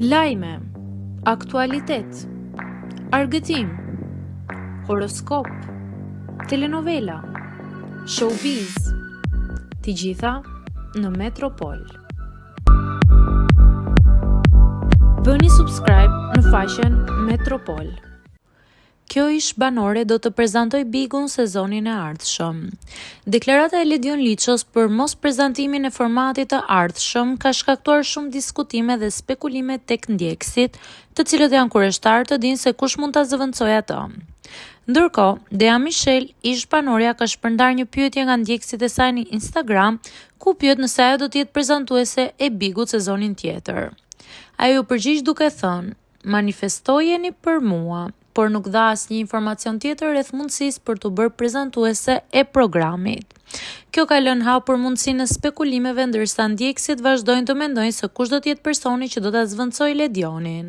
Lajme, aktualitet, argëtim, horoskop, telenovela, showbiz, të gjitha në Metropol. Bëni subscribe në faqen Metropol. Kjo ish banore do të prezantoj Bigun sezonin e ardhshëm. Deklarata e Ledion Liços për mos prezantimin e formatit të ardhshëm ka shkaktuar shumë diskutime dhe spekulime tek ndjekësit, të cilët janë kureshtar të dinë se kush mund ta zëvendësojë atë. Ndërkohë, Dea Michelle, ish banorja, ka shpërndar një pyetje nga ndjekësit e saj në Instagram, ku pyet nëse ajo do të jetë prezantuese e Bigut sezonin tjetër. Ajo u përgjigj duke thënë: "Manifestojeni për mua", por nuk dha asnjë informacion tjetër rreth mundësisë për të bërë prezantuese e programit. Kjo ka lënë hapur mundësinë e spekulimeve, ndërsa ndjekësit vazhdojnë të mendojnë se kush do të jetë personi që do ta zvendësojë Ledionin.